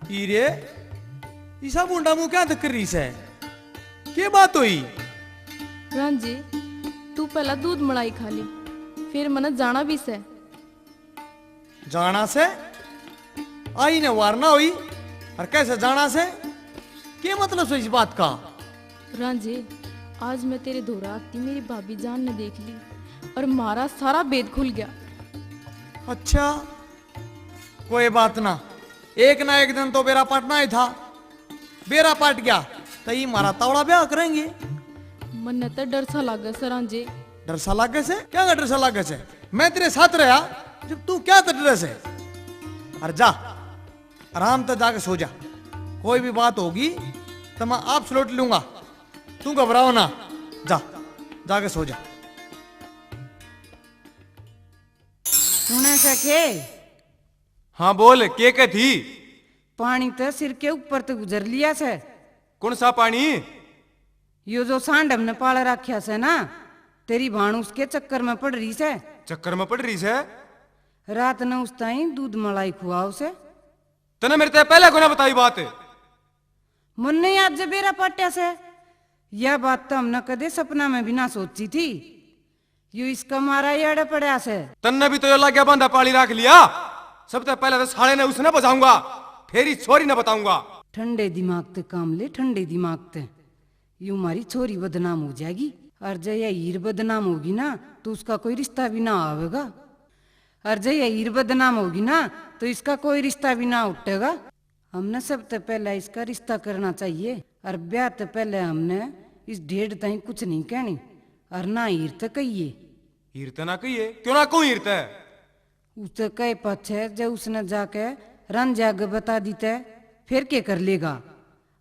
हीरे ईसा मुंडा मुंह क्या धक्कर रही है? क्या बात हुई? रांझे तू पहला दूध मलाई खा ली, फिर मन जाना भी से। जाना से? आई ने वारना हुई और कैसे जाना से? क्या मतलब है इस बात का? रांझे आज मैं तेरे धोरा आती मेरी भाभी जान ने देख ली और मारा सारा भेद खुल गया। अच्छा कोई बात ना, एक ना एक दिन तो बेरा पाटना ही था। बेरा पाट गया तो ये मारा तावड़ा ब्याह करेंगे। मन तो डर सा लगा सर रांझे। डर सा लागे से? क्या डर सा लागे से? मैं तेरे साथ रहा जब तू क्या डर से? अरे जा आराम से जाके सो जा। कोई भी बात होगी तो मैं आप लौट लूंगा, तू घबराओ ना। जा जाके सो जा। सुने सके? हाँ बोल, के थी? पानी तो सिर के ऊपर तो गुजर लिया से। कौन सा पानी? यो जो सांड हमने पाल रखा से ना, तेरी भाण उसके चक्कर में पड़ रही से। चक्कर में पड़ रही से? रात ने उस ताई दूध मलाई खुआओ से। तने मेरे ते पहले को ना बताई बात। मन ने आज बेरा पाट्या से। यह बात तो हमने कदे सपना में भी ना सोची थी। यो इसका मारा याड़े पड़ा से। तन्ने भी तो यो लाग्या बंदा पाली रख लिया। सबसे पहले तो साले ने उसने बचाऊंगा, फिर ही छोरी ने बताऊंगा। ठंडे दिमाग ते काम ले, ठंडे दिमाग ते। यूं हमारी छोरी बदनाम हो जाएगी, और जब यह हीर बदनाम होगी ना तो उसका कोई रिश्ता भी ना आवेगा। और जब यह हीर बदनाम होगी ना तो इसका कोई रिश्ता भी ना उठेगा। हमने सबसे पहले इसका रिश्ता करना चाहिए, और ब्याह से पहले हमने इस ढेर ताई कुछ नहीं कहनी, और ना हीर ते कहिए। हीरते ना कहिए? क्यों ना क्यों हीरते? उसे कहे पाछे जब उसने जाके रन जाग बता दीते फिर के कर लेगा,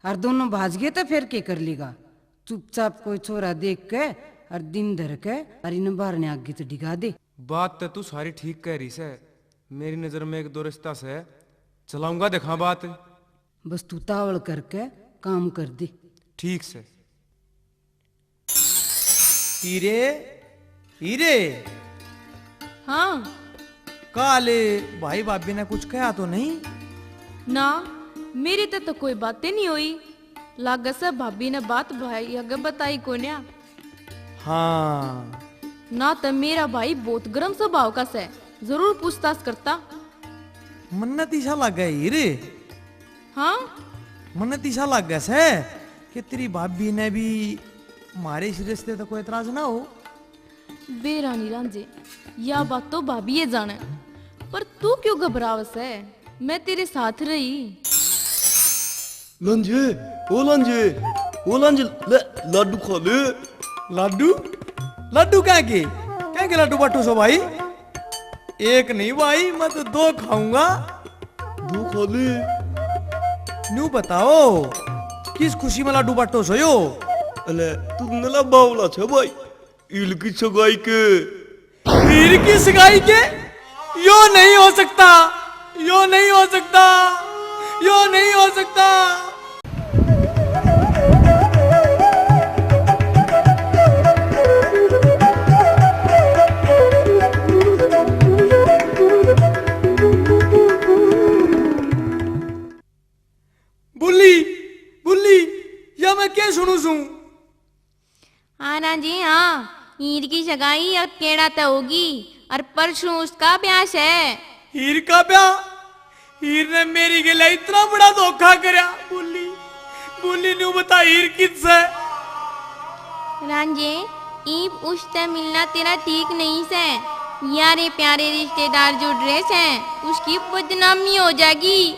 और दोनों भाज गए तो फिर के कर लेगा। चुपचाप कोई छोरा देख के और दिन धर के और इन्हें बाहर ने आगे तो डिगा दे। बात तो तू सारी ठीक कह रही से। मेरी नजर में एक दो रिश्ता से चलाऊंगा, देखा बात। बस तू तावड़ करके काम कर दे। ठीक से। हीरे हीरे हाँ काले भाई भाभी ने कुछ कहा तो नहीं? ना, मेरी तो कोई बातें नहीं हुई। लागा से भाभी ने बात भाई अगर बताई को न्या। हाँ ना तो मेरा भाई बहुत गर्म स्वभाव का से, जरूर पूछताछ करता। मन्नत ईसा लग गया हीरे। हाँ मन्नत ईसा लग गया से कि तेरी भाभी ने भी हमारे इस रिश्ते तो कोई एतराज ना हो। बेरानी रांझे या बात तो भाभी ये जाने, पर तू क्यों घबरावस है? मैं तेरे साथ रही। लांझे, ओ लांझे, ओ लांझे, लाडू खा ले। लड्डू? लड्डू क्या के लड्डू बाटू सो भाई? एक नहीं भाई, मैं तो दो खाऊंगा। दो खा ले। न्यू बताओ किस खुशी में लड्डू बाटो सो यो? अले तू नला बावला छे भाई, इल की सगाई के। हीर की सगाई के? यो नहीं हो सकता, यो नहीं हो सकता, यो नहीं हो सकता। बुल्ली बुल्ली, या मैं क्या सुनू सू? हाँ रांझे हाँ, हीर की सगाई अब केड़ा तो होगी, और परसों उसका ब्याह है। हीर का ब्याह? हीर ने मेरी गला इतना बड़ा धोखा करया। बुल्ली बुल्ली न्यू बता हीर किस है? रांझे ईब उससे मिलना तेरा ठीक नहीं से। यारे प्यारे रिश्तेदार जो ड्रेस हैं उसकी बदनामी हो जाएगी।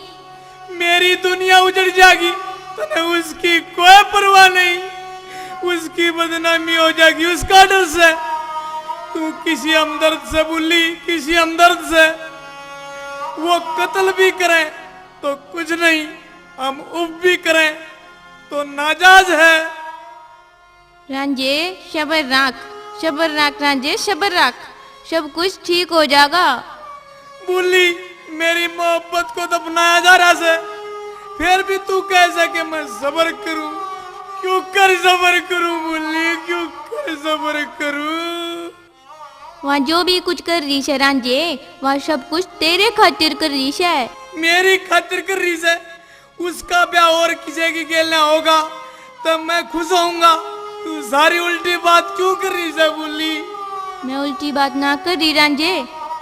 मेरी दुनिया उजड़ जाएगी तो उसकी कोई परवाह नहीं। उसकी बदनामी हो जाएगी उसका डर से। तू किसी हमदर्द से बुल्ली, किसी हमदर्द से। वो कत्ल भी करें तो कुछ नहीं, हम उफ भी करें तो नाजायज है। रांझे सबर राख रांझे, सबर राख, सब कुछ ठीक हो जाएगा। बुल्ली मेरी मोहब्बत को दफनाया जा रहा है, फिर भी तू कैसे कि मैं सबर करूं? क्यों कर सबर करूं बुल्ली, क्यों कर सबर करूं? वहाँ जो भी कुछ कर रही है रांझे, वहाँ सब कुछ तेरे खातिर कर रही है। मेरी खातिर कर रही है? उसका ब्याह और किसी की खेलना होगा तब मैं खुश होऊंगा। तू सारी उल्टी बात क्यों कर रही है बुल्ली? मैं उल्टी बात ना कर रही रांझे,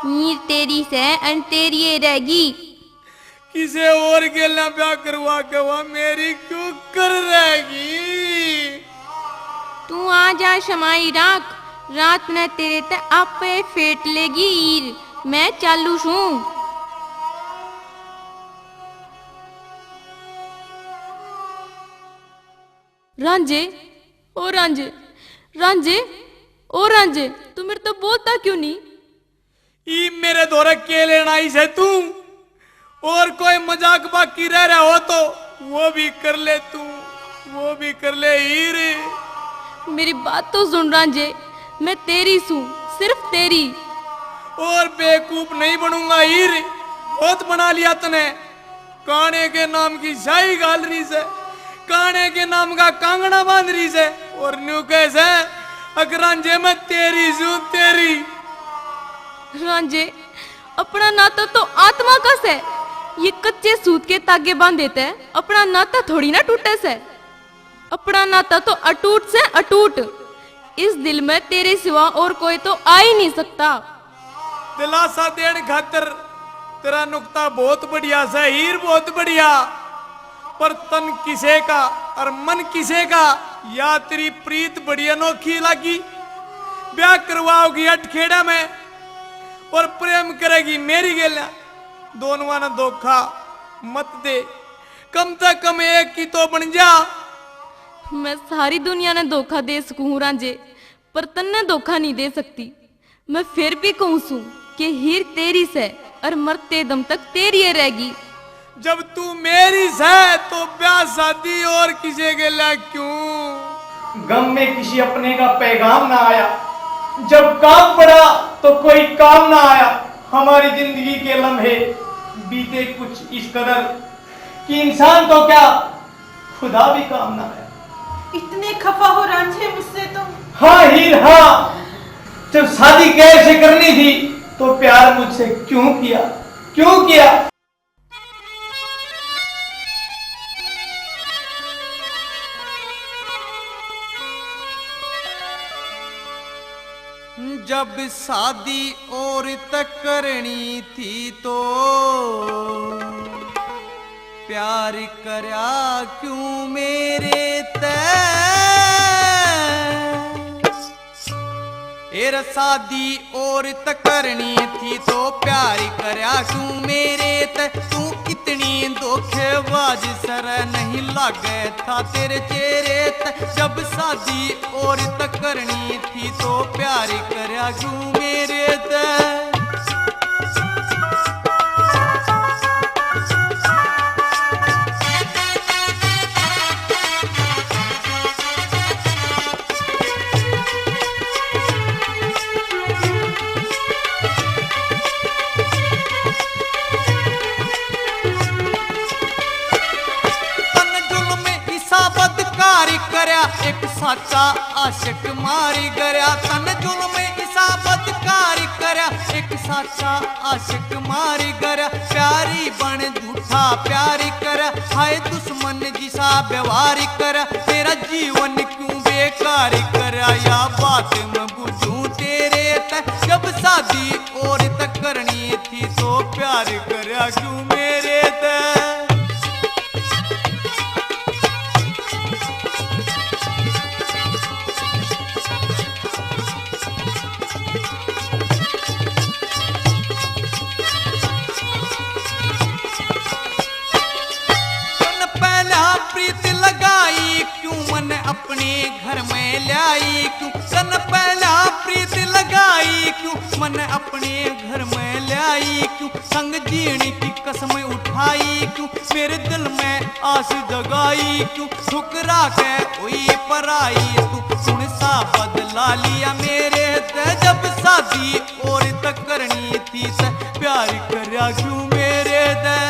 नीर तेरी से और तेरी ये रहेगी। किसे और खेलना ब्याह करवा के वह मेरी क्यों कर रहेगी? तू आ जा शमाई राख, रात न तेरे ते आपे फेट लेगी ईर। मैं चालू छूं। रांझे, ओ रांझे, रांझे, ओ रांझे, तू मेरे तो बोलता क्यों नहीं? ई मेरे दौरे के लेना आई से तू, और कोई मजाक बाकी रह रहा हो तो वो भी कर ले तू, वो भी कर ले हीर। मेरी बात तो सुन रांझे, मैं तेरी सू, सिर्फ तेरी। और बेवकूफ नहीं बनूंगा हीर, बहुत बना लिया तने। काने के नाम की शाही गाल रही से, काने के नाम का कांगड़ा बांध रही से, और न्यू कैसे अगर रांझे मैं तेरी सू, तेरी। रांझे, अपना नाता तो आत्मा का से, ये कच्चे सूत के तागे बांध देते हैं, अपना नाता थोड़ी ना टूटे से। अपना नाता तो अटूट से अटूट, इस दिल में तेरे सिवा और कोई तो आ ही नहीं सकता। दिलासा देने खातर तेरा नुक्ता बहुत बढ़िया से हीर, बहुत बढ़िया। पर तन किसे का और मन किसे का, या तेरी प्रीत बड़ी अनोखी लगी। ब्याह करवाओगी अटखेड़ा में और प्रेम करेगी मेरी गेला। दोनों ने धोखा मत दे, कम से कम एक की तो बन जा। मैं सारी दुनिया ने धोखा दे सकूं रांझे, पर तन्ने धोखा नहीं दे सकती। मैं फिर भी कहूं सू कि हीर तेरी से और मरते दम तक तेरी ही रहेगी। जब तू मेरी है तो ब्याह शादी और किसी के लिए क्यों? गम में किसी अपने का पैगाम ना आया, जब काम पड़ा तो कोई काम ना आया। हमारी जिंदगी के लम्हे बीते कुछ इस कदर कि इंसान तो क्या खुदा भी काम ना आया। इतने खफा हो रांझे मुझसे तुम? हाँ हीर हाँ, जब शादी कैसे करनी थी तो प्यार मुझसे क्यों किया, क्यों किया? जब शादी और तक करनी थी तो प्यार करया क्यों मेरे ते? एरा शादी और तक करनी थी तो प्यार करया क्यों मेरे ते? तू कितनी धोखेबाज सर नहीं लागे था तेरे चेहरे ते। जब शादी और तक करनी थी तो प्यार करया क्यों मेरे ते? एक साचा आशिक मारी गया, तन जुल्म इसाबतकारी करया। एक साचा आशिक मारी गया, प्यारी बन झूठा प्यारी करया। हाय दुश्मन जिसा व्यवहार करया, तेरा जीवन क्यों बेकार करया? या बात मैं बुझूं तेरे तक, जब शादी और तक करनी थी तो प्यार करया क्यों मेरे तक? अपने घर में लाई क्यों? सन पहला प्रीत लगाई क्यों? मन अपने घर में लाई क्यों? संग जीने की कसम उठाई क्यों? मेरे दिल में आस जगाई क्यों? ठुकरा के कोई पराई तू सुन सा बदला लिया मेरे ते। जब शादी और तक करनी थी ते प्यार करया क्यों मेरे ते?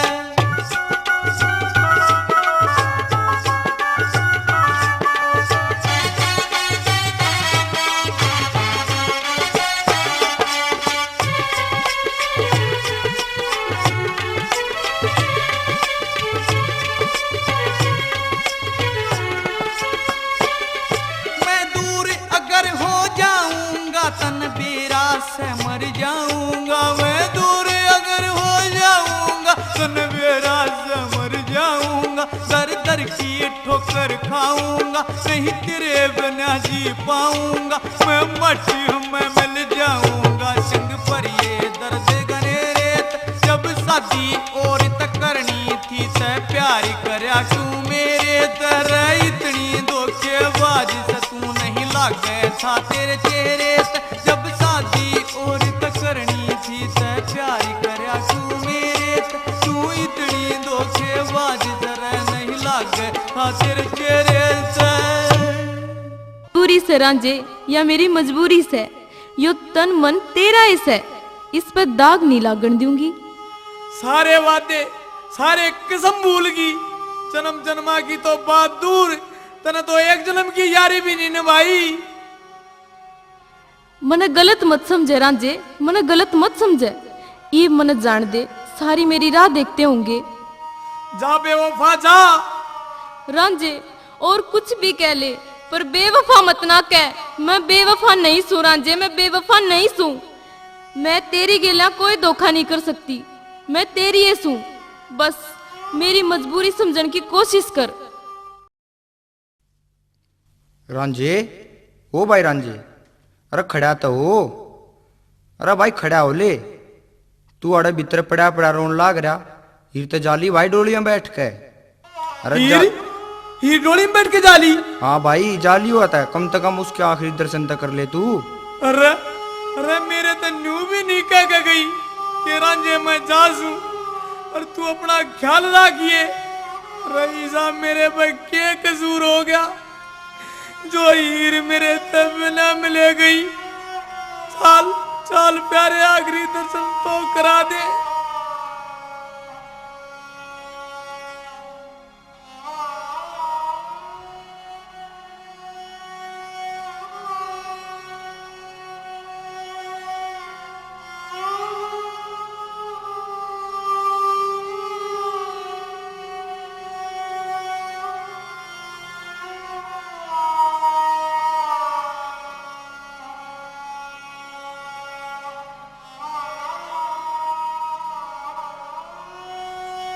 नहीं तेरे बिना जी पाऊंगा, मैं मट्टी में मिल जाऊंगा। संग पर ये दर्द गनेरेत, जब शादी और तक करनी थी तै प्यार करया तू मेरे तरह। इतनी धोखेबाज से तू नहीं लागे था तेरे चेहरे से, जब शादी और तक करनी थी तै प्यार करया तू मेरे से। तू इतनी धोखेबाज तरह नहीं लागे था तेरे चेहरे से। पूरी से रांझे या मेरी मजबूरी से, यो तन मन तेरा है, इस पर दाग नहीं लागण दूंगी। सारे वादे सारे कसम भूल गई, जन्म जन्मा की तो बात दूर, तने तो एक जन्म की यारी भी नहीं निभाई। मन गलत मत समझे रांझे, मन गलत मत समझे। ये मन जान दे सारी मेरी राह देखते होंगे। जा बेवफा जा। रांझे और कुछ भी कह ले पर बेवफा मत ना कह। मैं बेवफा नहीं सू रांझे, मैं बेवफा नहीं सू। मैं तेरी गेला कोई धोखा नहीं कर सकती, मैं तेरी है सू। बस मेरी मजबूरी समझने की कोशिश कर। रांझे, ओ भाई रांझे, अरे खड़ा तो हो। अरे भाई खड़ा हो ले, तू अड़े भीतर पड़ा पड़ा रोन लाग रहा। हीर तो जाली भाई डोली में बैठ के। अरे हीर डोली में बैठ के जाली? हाँ भाई जाली हुआ था, कम से कम उसके आखिरी दर्शन तक कर ले तू। अरे अरे मेरे तो न्यू भी नहीं कह के गई कि रांझे मैं जासूं, और तू अपना ख्याल रखिए। रईसा मेरे पर क्या कसूर हो गया जो हीर मेरे तब न मिले गई। चाल चाल प्यारे आखिरी दर्शन तो करा दे।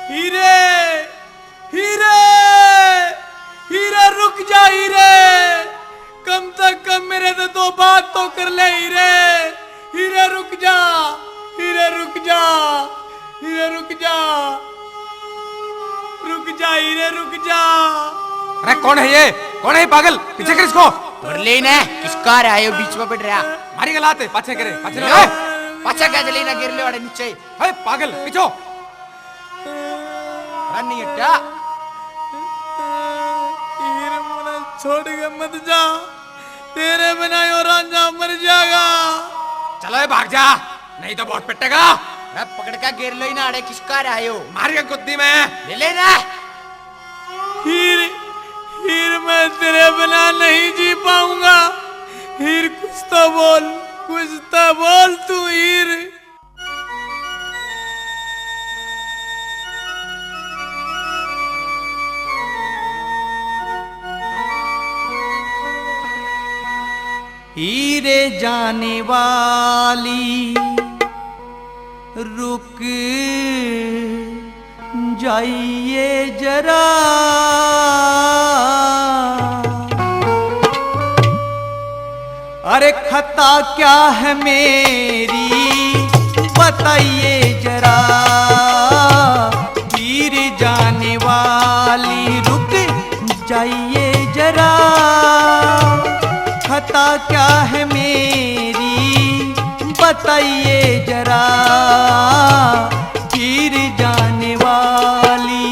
हीरे हीरे हीरे रुक जा हीरे, कम से कम मेरे से तो बात तो कर ले हीरे। हीरे रुक जा, हीरे रुक जा, हीरे रुक जा, रुक जा हीरे रुक जा। अरे कौन है ये? कौन है ये पागल? पीछे कर इसको। लेना किसका रहा है बीच में बैठ रहा? मारी गलाते पाछे करे, पाछे ना पाछा क्या लेना गिर ले वाले नीचे। अरे पागल पीछो नहीं हटा। हीर मुझे छोड़ के मत जा, तेरे बिना यो रांझा मर जाएगा। चलो ये भाग जा, नहीं तो बहुत पिटेगा। पकड़ का गिर लो ही ना अड़े, किसका रहा है? मारिए कुत्ती में ले लेना। हीर हीर मैं तेरे बिना नहीं जी पाऊंगा। हीर कुछ तो बोल, कुछ तो बोल तू हीर। हीरे जाने वाली रुक जाइए जरा, अरे खता क्या है मेरी बताइए जरा। हीरे जाने वाली रुक जाइए जरा, खता क्या है मेरी बताइए जरा। हीर जाने वाली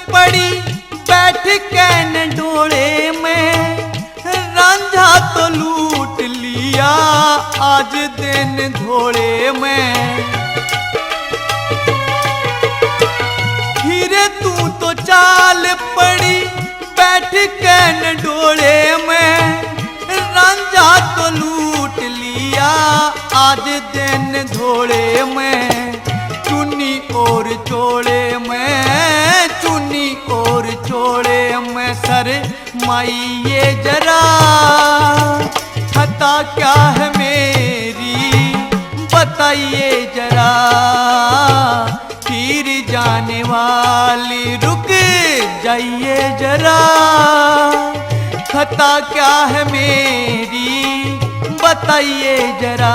पड़ी बैठ के न डोले में, रांझा तो लूट लिया आज दिन धोड़े में। हीरे तू तो चाल पड़ी बैठ के न डोले में, रांझा दिन धोड़े में चुन्नी और चोड़े में, चुन्नी और चोड़े में सर माइये जरा खता क्या है मेरी बताइए जरा। तीर जाने वाली रुक जाइए जरा, खता क्या है मेरी बताइए जरा।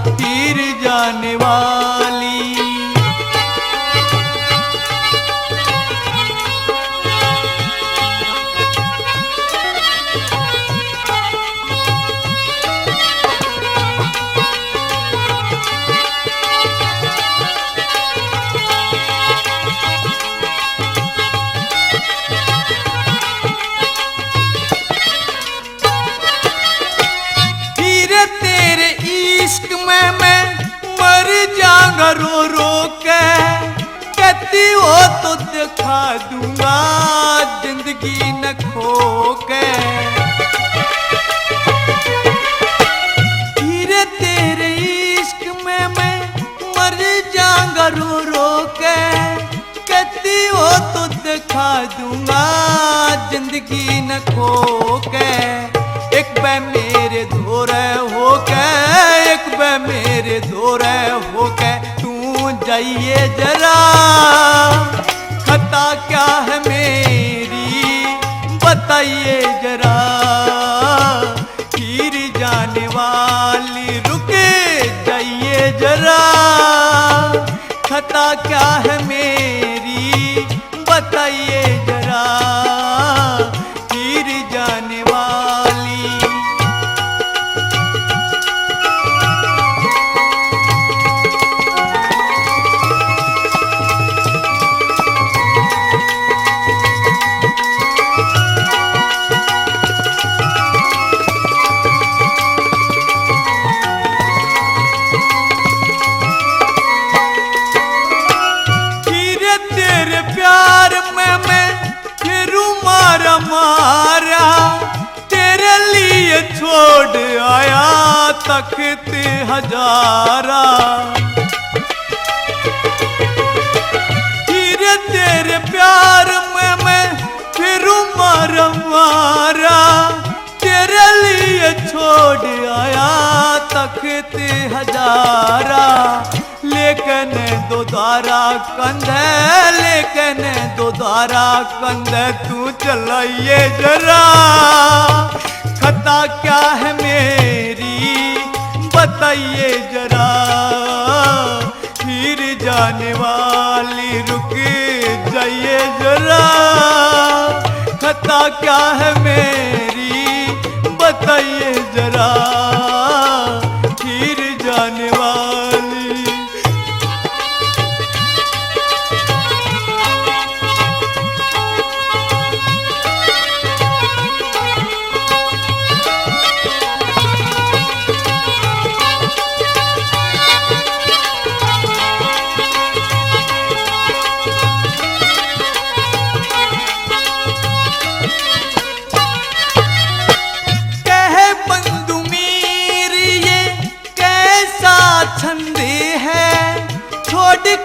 तीर जाने वाली इश्क में मैं मर जाऊंगा रो रो के, कहती हो तो दिखा दूंगा जिंदगी न खो के। धीरे तेरे इश्क में मैं मर जाऊंगा रो रो के, कहती हो तो दिखा दूंगा जिंदगी न खो के। एक बे मेरे धोरे हो के, एक बे मेरे धोरे हो के तू जाइए जरा, खता क्या है मेरी बताइए जरा। तीर जाने वाली रुक जाइए जरा, खता क्या है मेरी बताइए जरा। तीर जाने वाली मारा तेरे लिए छोड़ आया तख्त हजारा। धीरे तेरे प्यार में मैं फिर मारा, तेरे लिए छोड़ आया तख्त हजारा। लेकिन दो दारा कंधे, लेकिन दो दारा कंधे तू चलाइए जरा, खता क्या है मेरी बताइए जरा। फिर जाने वाली रुक जाइए जरा, खता क्या है मेरी बताइए जरा। फिर जाने वाली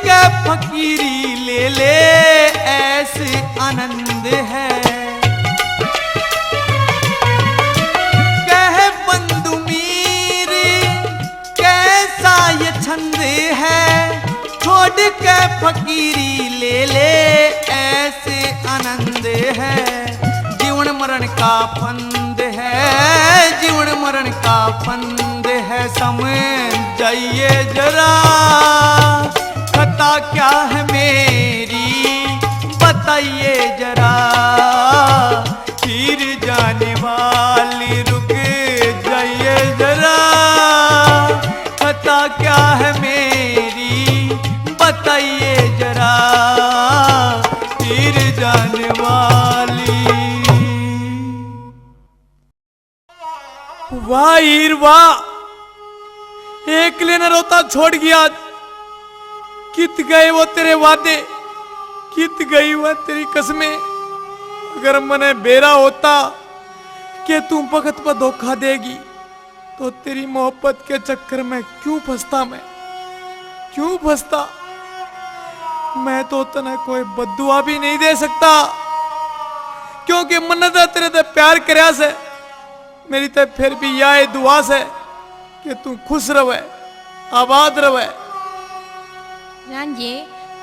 के फकीरी ले ले ऐसे आनंद है। कह बंधु मीर कैसा ये छंद है, छोड़ के फकीरी ले ले ऐसे आनंद है। जीवन मरण का फंद है, जीवन मरण का फंद है, समझ जाइए जरा, खता क्या है मेरी बताइए जरा। फिर जाने वाली रुक जाइए जरा, खता क्या है मेरी बताइए जरा। फिर जाने वाली वाह हीर वाह, एक लेना रोता छोड़ गया। कित गए वो तेरे वादे, कित गई वह तेरी कसमें। अगर मने बेरा होता कि तू वक्त पर धोखा देगी तो तेरी मोहब्बत के चक्कर में क्यों फंसता मैं, क्यों फंसता? मैं तो तने कोई बद्दुआ भी नहीं दे सकता, क्योंकि मन्नत तेरे ते प्यार करया से, मेरी ते फिर भी यह दुआ से कि तू खुश रहे, आबाद रहे। रांझे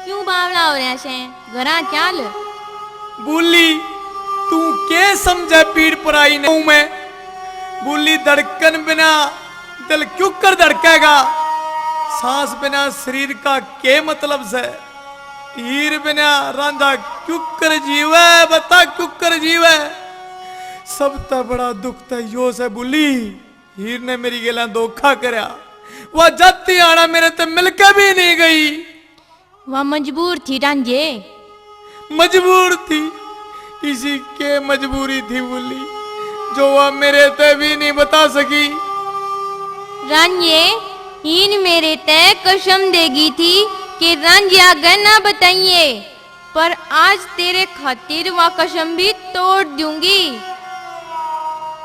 क्यों बावला हो रहा है? घरा चाल। बोली तू के समझे पीड़ पर आई नहीं मैं? बोली धड़कन बिना दिल क्यों कर धड़केगा? सांस बिना शरीर का के मतलब से? हीर बिना रांझा क्यों कर जीवे? बता क्यों कर जीवे? सब तो बड़ा दुख तो यो से बोली हीर ने मेरी गला धोखा करया, वह जाती आना मेरे ते मिलके भी नहीं गई। वह मजबूर थी रांझे, मजबूर थी, किसी के मजबूरी थी बोली जो वह मेरे ते भी नहीं बता सकी। रांझे हीन मेरे ते कसम देगी थी कि रांझे आगे ना बताइए, पर आज तेरे खातिर वह कसम भी तोड़ दूंगी।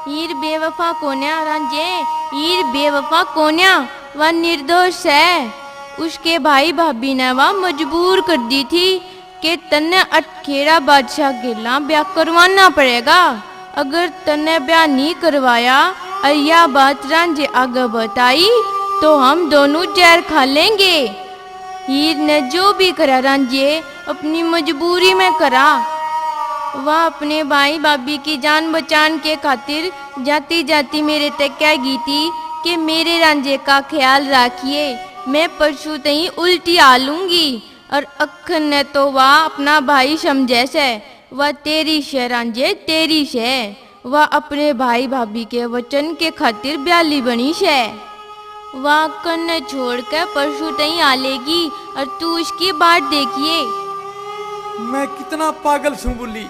हीर बेवफा कोन्या रांझे, हीर बेवफा कोन्या, वह निर्दोष है। उसके भाई भाभी ने वह मजबूर कर दी थी कि तन्ने अटखेड़ा बादशाह गिला ब्याह करवाना पड़ेगा। अगर तन्ने ब्याह नहीं करवाया और यह बात रांझे आगे बताई तो हम दोनों जहर खा लेंगे। हीर ने जो भी करा रांझे अपनी मजबूरी में करा। वह अपने भाई भाभी की जान बचाने के खातिर जाती जाती मेरे तक कह गई थी कि मेरे रांझे का ख्याल रखिए, मैं परसों तई उल्टी आ लूंगी। और अखन ने तो वह अपना भाई समझे से, वह तेरी से रांझे तेरी से, वह अपने भाई भाभी के वचन के खातिर ब्याली बनी से। वह अखन ने छोड़ कर परसों तई आ लेगी और तू उसकी बात देखिए। मैं कितना पागल छू बोली,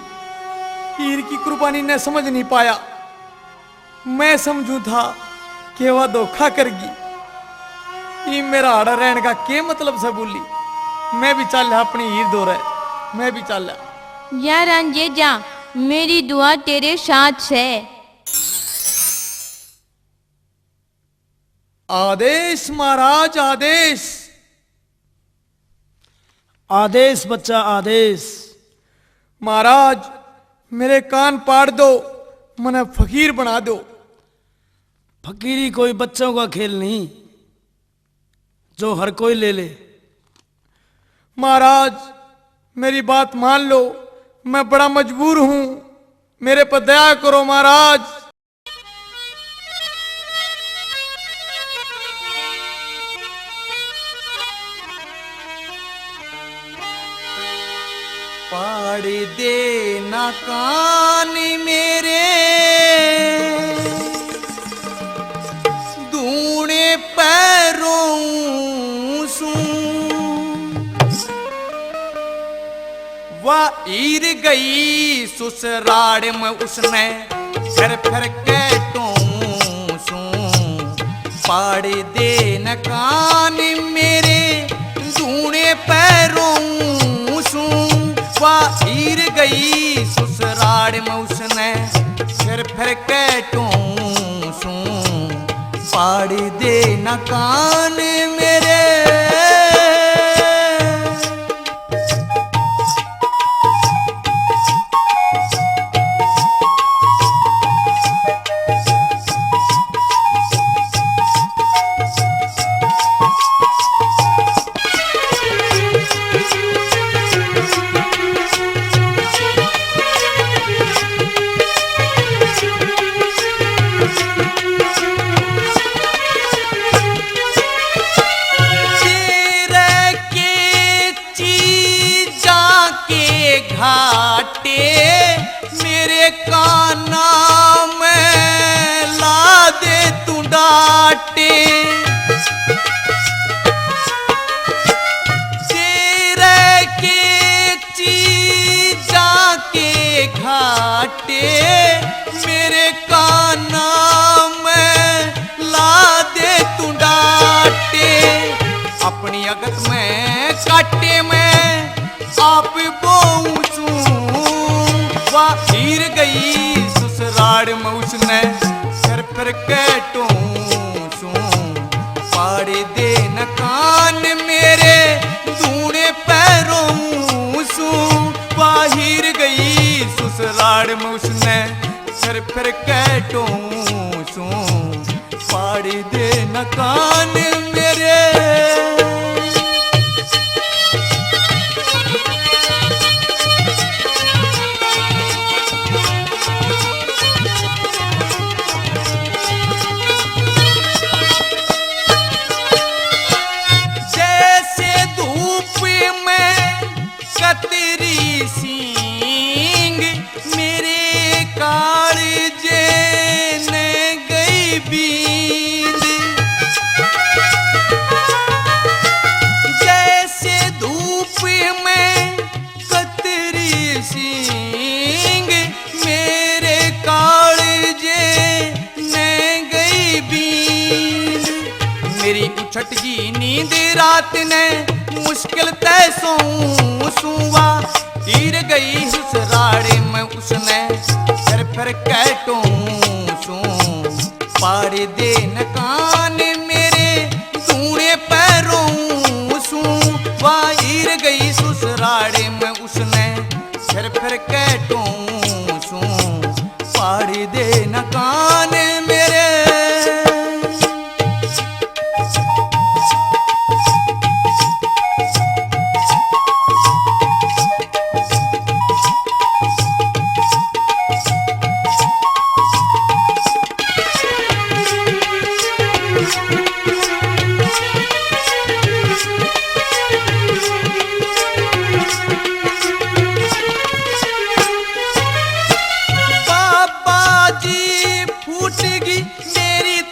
हीर की कुर्बानी ने समझ नहीं पाया। मैं समझू था कि वह धोखा करगी, ये मेरा आड़ा रहने का क्या मतलब से बोली। मैं भी चल अपनी हीर दो रहे, मैं भी चल। जा रांझे जा, मेरी दुआ तेरे साथ है। आदेश महाराज आदेश। आदेश बच्चा आदेश। महाराज मेरे कान पाड़ दो, मने फकीर बना दो। फकीरी कोई बच्चों का खेल नहीं जो हर कोई ले ले। महाराज मेरी बात मान लो, मैं बड़ा मजबूर हूं, मेरे पर दया करो महाराज। पाड़ दे ना कान मेरे, दूने पैरों सू। वह ईर गई ससुराल में उसने फिर के टोंसू। पाड़ दे न कान मेरे दूने पैरों सू। वह ईर गई ससुराल में उसने फिर के टोंसू। पाड़ दे न कान मेरे। घाटे मेरे काना में ला दे तू डाटे। तेरे के चीजा के घाटे मेरे काना में ला दे तू डाटे। अपनी अगत में काटे में आप बोऊं, वह हीर गई ससुराल में उसने फिर के टोंसू। पाड़ दे न कान मेरे धूने पैरों सू बाहिर गई ससुराल में उसने फिर कैटों सू पाड़ दे न कान मेरे। कतरी सिंग मेरे कालजे ने गई बींद जैसे धूप में कतरी सिंग मेरे कालजे ने गई बींद। मेरी उछट की नींद रात ने मुश्किल तय सुवा गिर गई ससुराल में उसने फिर कैटों सू पाड़ दे न कान मेरे धूने पैरों सू गिर गई ससुराल में उसने फिर कैटों सू पाड़ दे न कान मेरे।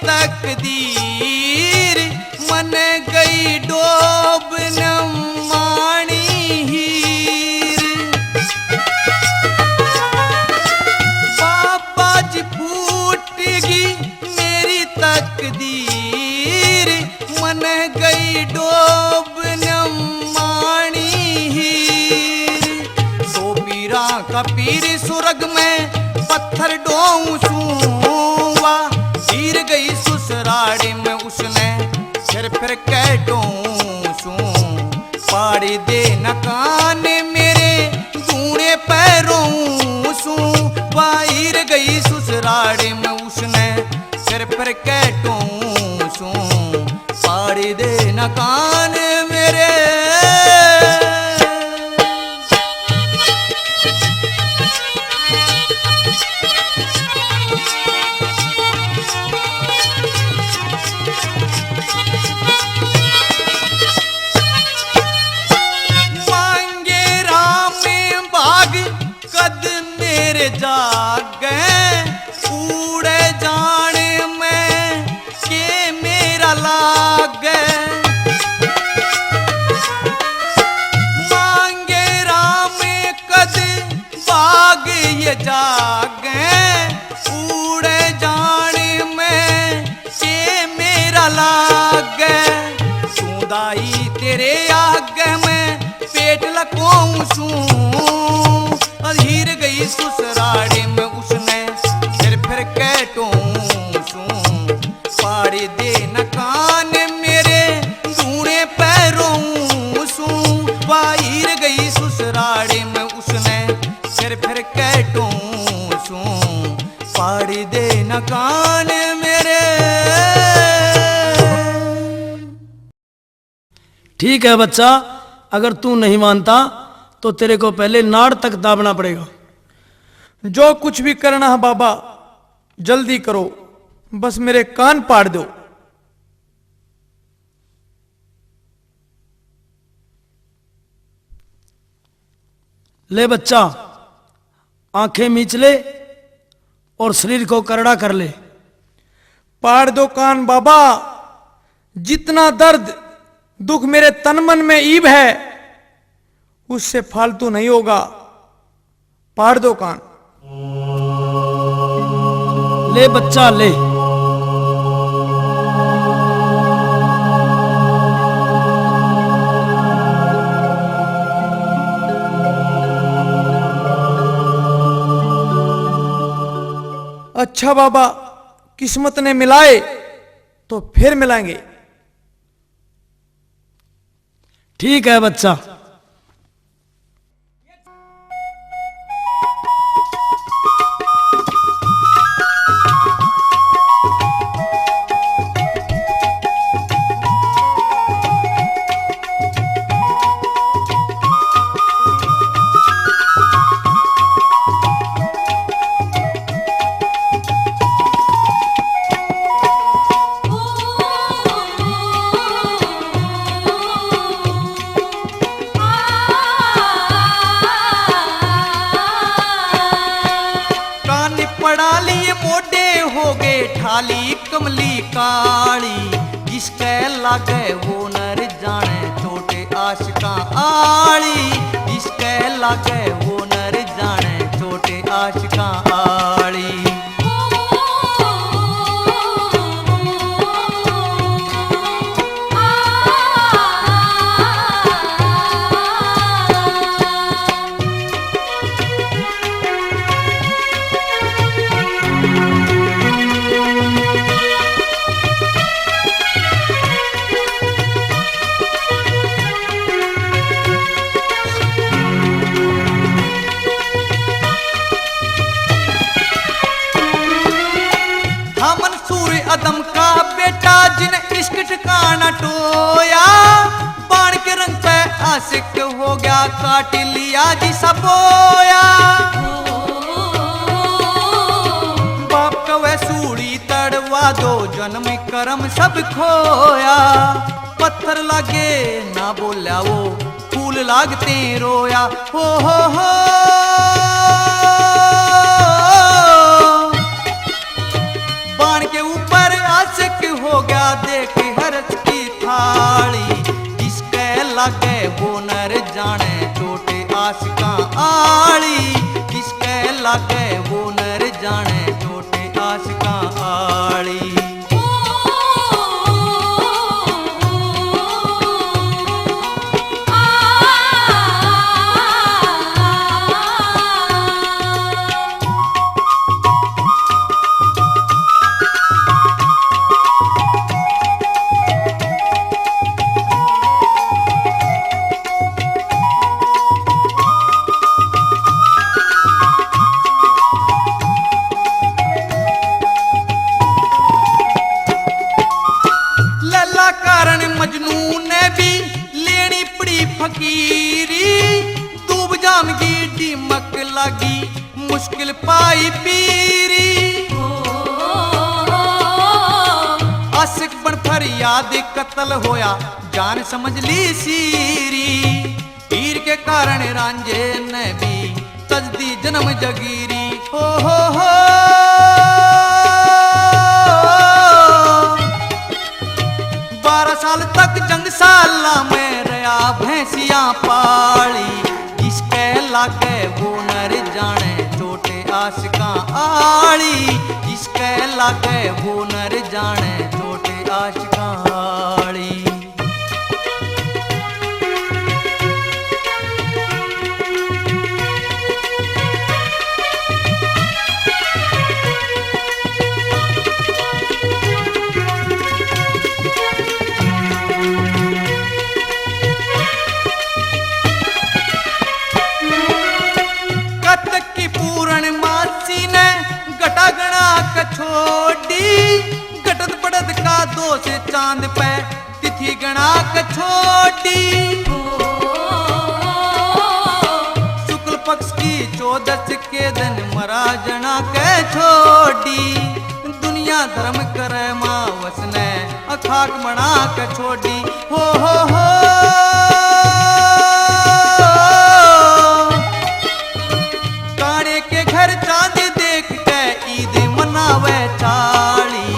तकदीर मन गई डोब न मानी हीर बाबा जी फूट गई मेरी तकदीर मन गई डोब न मानी हीर। सो पीरा का पीर सुरग में पत्थर डोऊ सूवा गिर गई ससुराल में उसने फिर कैटों सू पाड़ दे न कान मेरे धूने पैरों सू बाहिर गई ससुराल में उसने फिर कैटों सू पाड़ दे न कान मेरे। जागे उड़े जाने में के मेरा लागे मांगे राम कद बाग ये जागे उड़े जाने में के मेरा लागे। सुदाई तेरे आगे में पेट लकों सू हीर गई ससुराल में उसने फिर कैटों सू पाड़ दे न कान मेरे धूने पैरों सू बाहिर गई ससुराल में उसने फिर कैटों सू पाड़ दे न कान मेरे। ठीक है बच्चा, अगर तू नहीं मानता तो तेरे को पहले नाड़ तक दाबना पड़ेगा। जो कुछ भी करना है बाबा जल्दी करो, बस मेरे कान पाड़ दो। ले बच्चा, आंखें मीच ले और शरीर को करड़ा कर ले। पाड़ दो कान बाबा, जितना दर्द दुख मेरे तन मन में ईब है उससे फालतू नहीं होगा। पाड़ दो कान। ले बच्चा ले। अच्छा बाबा, किस्मत ने मिलाए तो फिर मिलाएंगे। ठीक है बच्चा। ठाली कमली काली जिसके लागे वो नर जाने छोटे आशिका आली जिसके लागे वो नर जाने छोटे आशिका आली। अदम का बेटा जिन इश्क ठिकाना टोया बाण के रंग पे आशिक हो गया काट लिया जी सबोया। बाप कवे सूड़ी तड़वा दो जन्म कर्म सब खोया पत्थर लागे ना बोल्या वो फूल लागते रोया हो। बाण के ऊपर आशिक हो गया देख हरस की थाली जिसके लागे वो नर जाने छोटे आशिका आली जिसके लागे वो नर जाने छोटे आशिका आली। फकीरी दूब जामगी डीमक लागी मुश्किल पाई पीरी आशिक बन फरियाद कत्ल होया जान समझ ली सीरी पीर के कारण रांझे ने भी तजदी जन्म जगीरी हो। 12 साल तक जंगशाला में भैंसियां पाली जिसके लागे वो नर जाने छोटे आशिका आली जिसके लागे वो नर जाने छोटे आशिका आली। छोड़ी घटत बढ़त का दोष चांद पे तिथि गणा छोड़ी शुक्ल पक्ष की 14 के दिन मरा जना के छोड़ी दुनिया धर्म करे मावस ने अखाक बना के छोड़ी हो। काने के घर चांद देख के ईद मनावे चाली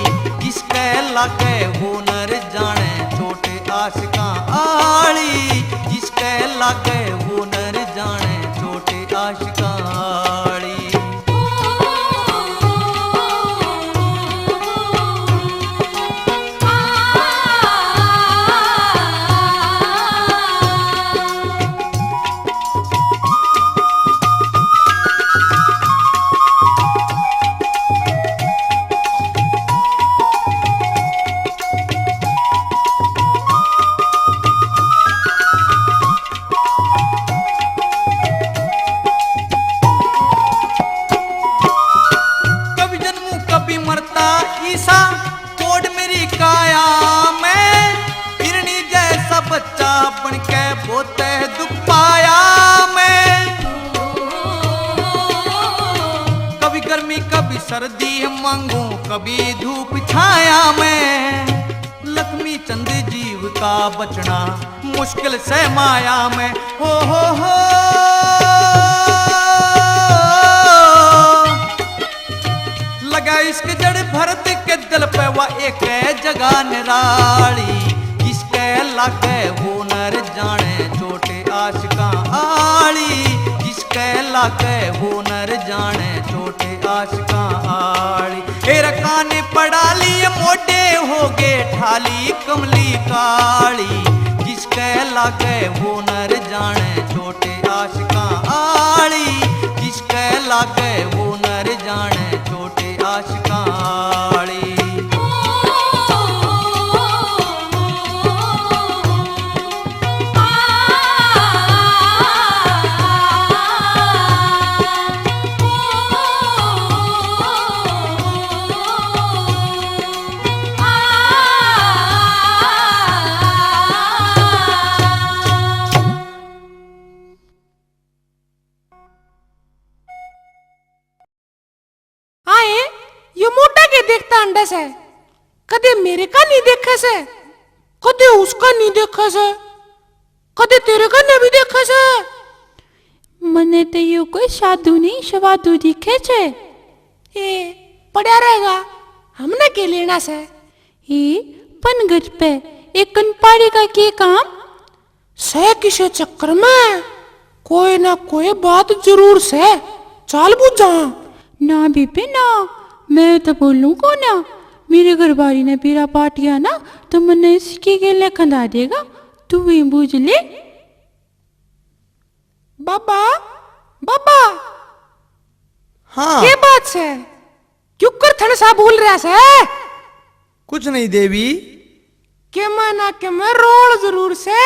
जिसके लागे वो नर जाने छोटे आशिका आली जिसके लागे वो नर जाने छोटे आशिका आली। गर्मी कभी सर्दी मांगू कभी धूप छाया में, लक्ष्मी चंद जीव का बचना मुश्किल से माया में। हो लगा इश्क जड़ भरत के दिल पे वह एक जगह निराली, जिसके लागे वो नर जाने छोटे आशिका आली, जिसके लागे वो नर जाने छोटे आशिका आली। तेरा काने पड़ा लिए मोटे हो गे ठाली कमली काली, जिसके लागे वो नर जाने छोटे आशिका आली, जिसके लागे वो नर जाने छोटे आशिका आली। अंडा से कदे मेरे का नहीं देखा से, कदे उसका नहीं देखा से, कदे तेरे का नहीं भी देखा से। मने तो यू कोई साधु नहीं शवादु दिखे छे। ए पड़ा रहेगा हमने के लेना से। ये पनगट पे एक कनपाड़ी का के काम से किसे चक्कर में कोई ना कोई बात जरूर से चाल बुझा ना बीबी ना, मैं तो बोलूं को ना, मेरे घर बारी ने पीरा पाट गया ना तो मने इसकी के लिए खंदा देगा, तू भी बूझ ले। बाबा बाबा हाँ ये बात से क्यों कर थन सा भूल रहा से? कुछ नहीं देवी, के माना के मैं रोल जरूर से।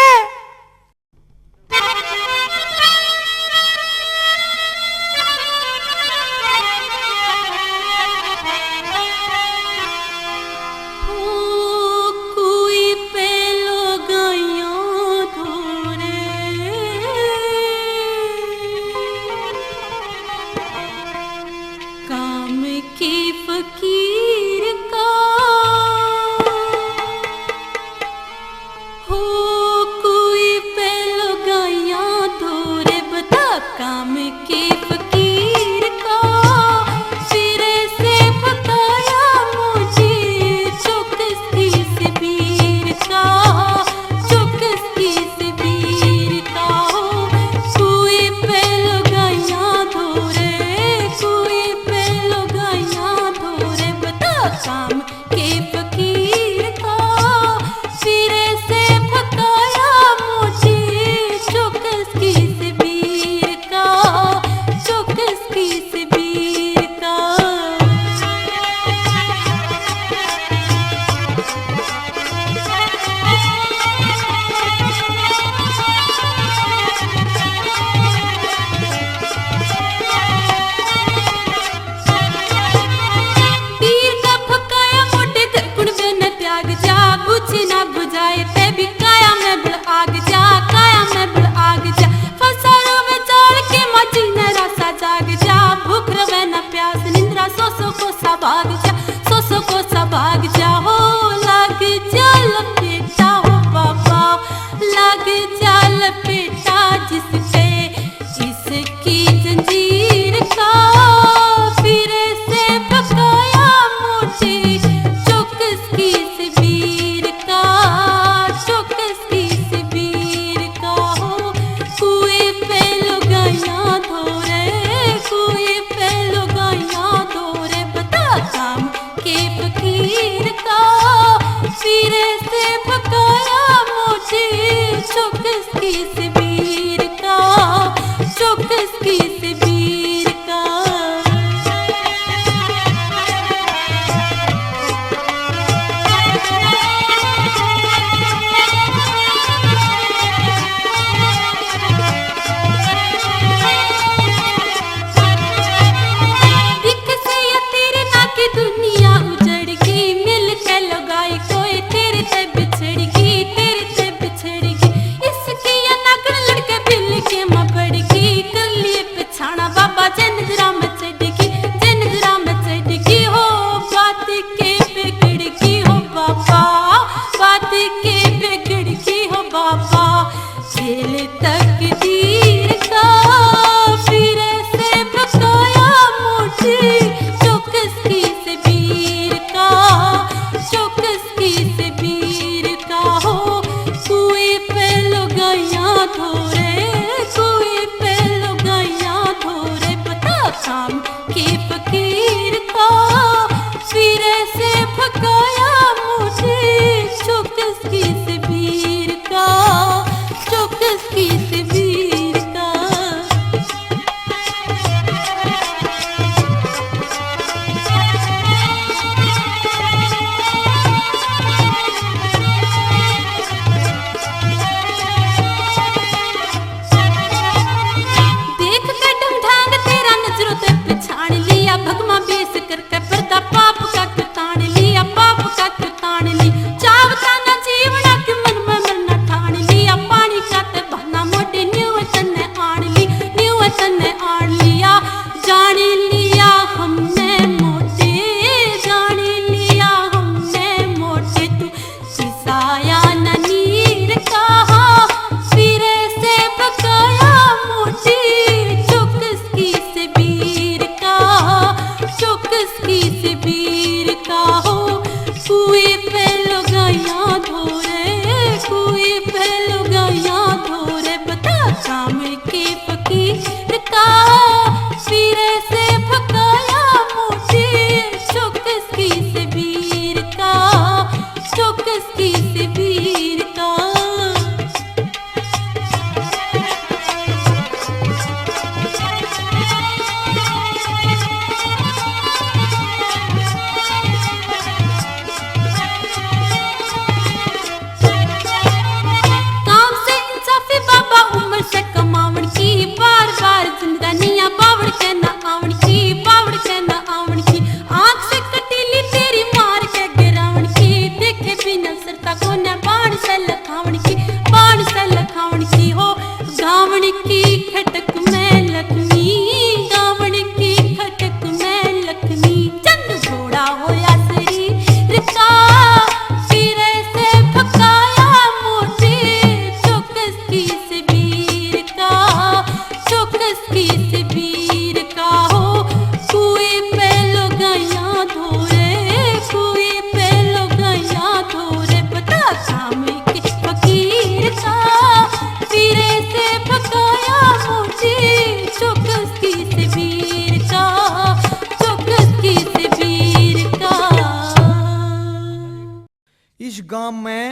इस गांव में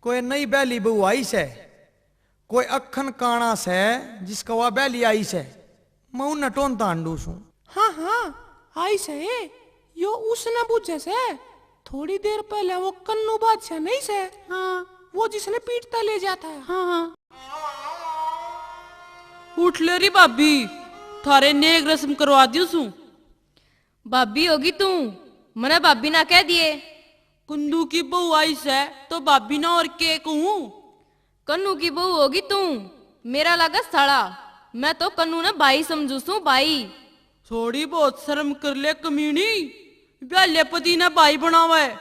कोई नई बैली बहू आई से, कोई अखन काना से जिसका वह बैली आई से, मैं उन टोन तांडू सू। हाँ हाँ आई से यो उसने पूछे से थोड़ी देर पहले वो कन्नू बादशाह नहीं से। हाँ वो जिसने पीटता ले जाता है। हाँ हाँ उठ ले री भाभी, थारे नेक रस्म करवा दियो सू। भाभी होगी तू, मने भाभी ना कह दिए। कुंदू की बहू आई से तो भाभी ना और के कहूं। कन्नू की बहू होगी तू, मेरा लगा साड़ा। मैं तो कन्नू ने भाई समझू सू, भाई। थोड़ी बहुत शर्म कर ले कमीनी, ब्याले पति ने भाई बनावा है।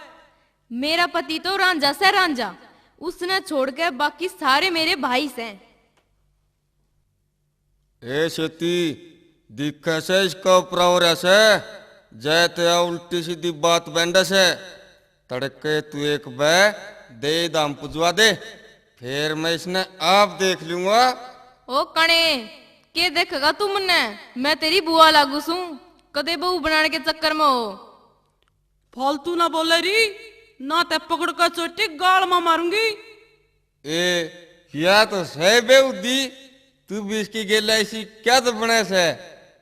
मेरा पति तो रांझा से रांझा, उसने छोड़ के बाकी सारे मेरे भाई से। ए शेती दिखे से इसका ऊपर ऐसे जैते उल्टी सीधी बात बैंड से तड़के तू एक बे दे दाम पुजवा दे, फिर मैं इसने आप देख लूंगा। ओ कणे के देखेगा तू मन्ने, मैं तेरी बुआ लागू सू, कदे बहू बनाने के चक्कर में हो। फालतू ना बोले री, ना ते पकड़ कर चोटी गाल में मारूंगी। ए या तो सह बेउदी, तू भी इसकी गेला ऐसी क्या तो बने से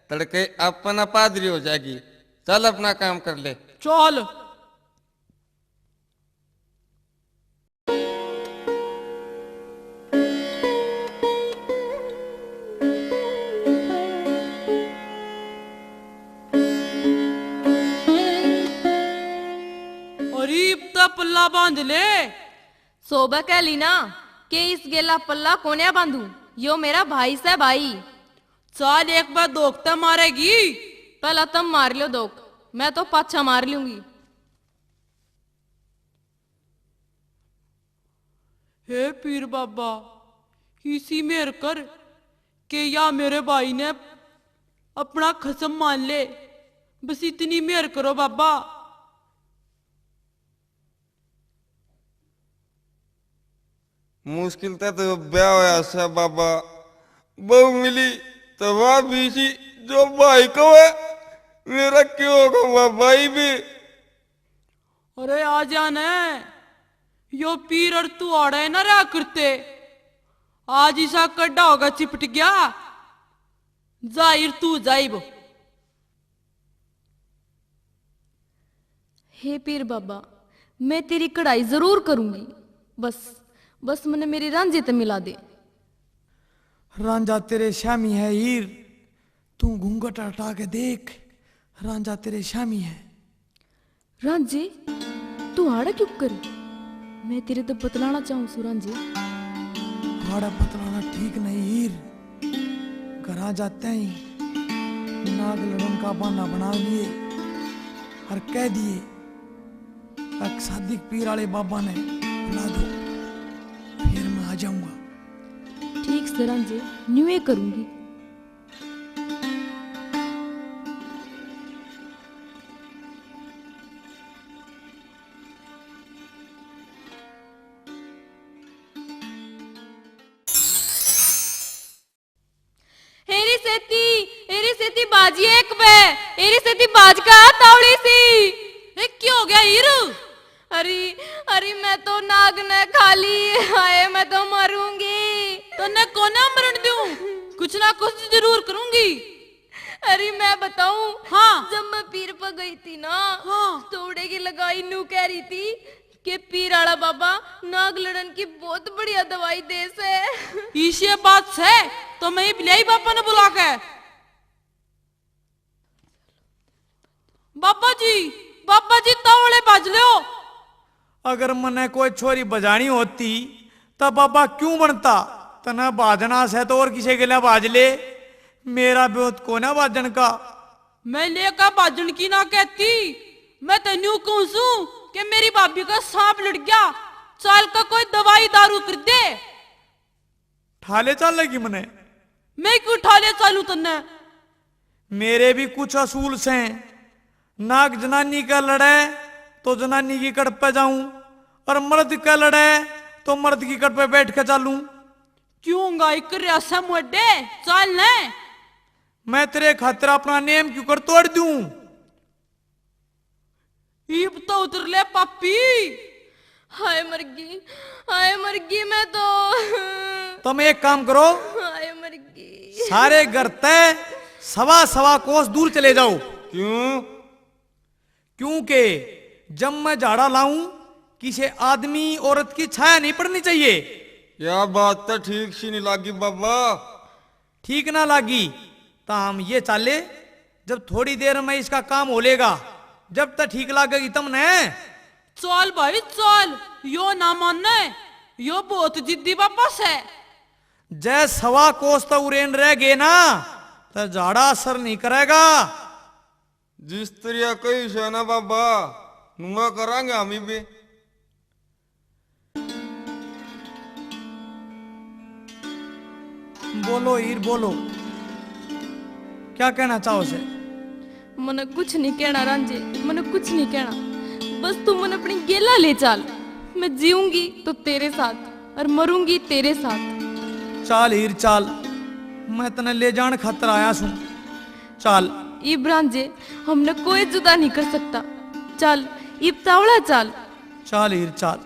तड़के अपना पादरी हो जाएगी। चल अपना काम कर ले। चल पल्ला बांध ले। सोबा कह ली ना कि इस गेला पल्ला कोने बांधू, यो मेरा भाई से भाई। चाल एक बार दोखता मारेगी। पहला तुम मार लो दोख, मैं तो पाछा मार लूंगी। हे पीर बाबा, इसी मेहर कर के या मेरे भाई ने अपना खसम मान ले, बस इतनी मेहर करो बाबा। मुश्किल था तो ब्याह होया सा बाबा, बहू मिली तो वह भी सी जो भाई को है, मेरा क्यों होगा वह भाई भी। अरे आ जाने, यो पीर और तू आड़े ना रहा करते, आज इसा कड्डा होगा चिपट गया। जाहिर तू जाइब। हे पीर बाबा, मैं तेरी कढ़ाई जरूर करूंगी, बस मैंने मेरी रांझे ते मिला दे। रांझा तेरे शामी है हीर, तू घूंघट हटा के देख, रांझा तेरे शामी है। रांझे तू हाड़ा क्यों करे, मैं तेरे तो बतलाना चाहूं सु रांझे। हाड़ा बतलाना ठीक नहीं हीर, घरा जाते ही नाग लड़न का बहाना बना लिए और कह दिए एक सादिक पीर वाले बाबा ने बुला दो, फिर मैं आ जाऊंगा। ठीक से रांझे, न्यूए करूंगी। हेरी सेती बाजी एक बे, हेरी सेती बाज का तावड़ी सी। क्या हो गया हीरू? अरे मैं तो नाग ने खा ली, हाय मैं तो मरूंगी। तो न कोना मरण दूं, कुछ ना कुछ जरूर करूंगी। अरे मैं बताऊं? हाँ। जब मैं पीर पर गई थी ना, हाँ। तोड़े की लगाई नू कह रही थी कि पीर आला बाबा नाग लड़न की बहुत बढ़िया दवाई दे से। इसे बात से तो मैं बिलाई बाबा ने बुला के, बाबा जी तावड़े बाज लो। अगर मने कोई छोरी बजानी होती तब बाबा क्यों बनता, तना बाजना से तो और किसी के लिए बाज ले, मेरा ब्योत को ना बाजन का। मैं लेका बाजन की ना कहती, मैं तेन्यू कहूं सू कि मेरी भाभी का सांप लड़ गया, चाल का कोई दवाई दारू कर दे। ठाले चल लगी मने, मैं क्यों ठाले चालू तन्ने? मेरे भी कुछ असूल से, नाग जनानी का लड़े तो जनानी की कड़ पे जाऊं, और मर्द का लड़े तो मर्द की कड़ पे बैठ के चलूं। क्यों गाय कर रहा मोडे, चल ने। मैं तेरे खातिर अपना नेम क्यों कर तोड़ दूं? ईब तो उतर ले पापी। हाय मर गई मैं तो। तुम एक काम करो, हाय मर गई। सारे घर तय सवा कोस दूर चले जाओ। क्यों? क्योंकि जब मैं झाड़ा लाऊं किसी आदमी औरत की छाया नहीं पड़नी चाहिए। यह बात तो ठीक सी नहीं लागी बाबा। ठीक ना लागी तो हम ये चाले, जब थोड़ी देर में इसका काम हो लेगा, जब तक ठीक लागेगी तुमने। चल भाई चल, यो ना मानना है, यो बहुत जिद्दी वापस है। जय सवा कोस तो उरेन रह गए ना तो झाड़ा असर नहीं करेगा। जिस तरह कही से ना बाबा, नुआ करांगे हम भी। बोलो हीर बोलो, क्या कहना चाहो से? मन कुछ नहीं कहना रांझे, मन कुछ नहीं कहना। बस तू मन अपनी गेला ले चल। मैं जीऊंगी तो तेरे साथ और मरूंगी तेरे साथ। चाल हीर चाल, मैं तने ले जान खातर आया सू। चाल इब रांझे, हमने कोई जुदा नहीं कर सकता। चल इब तावड़ा चल। चाल हीर चाल।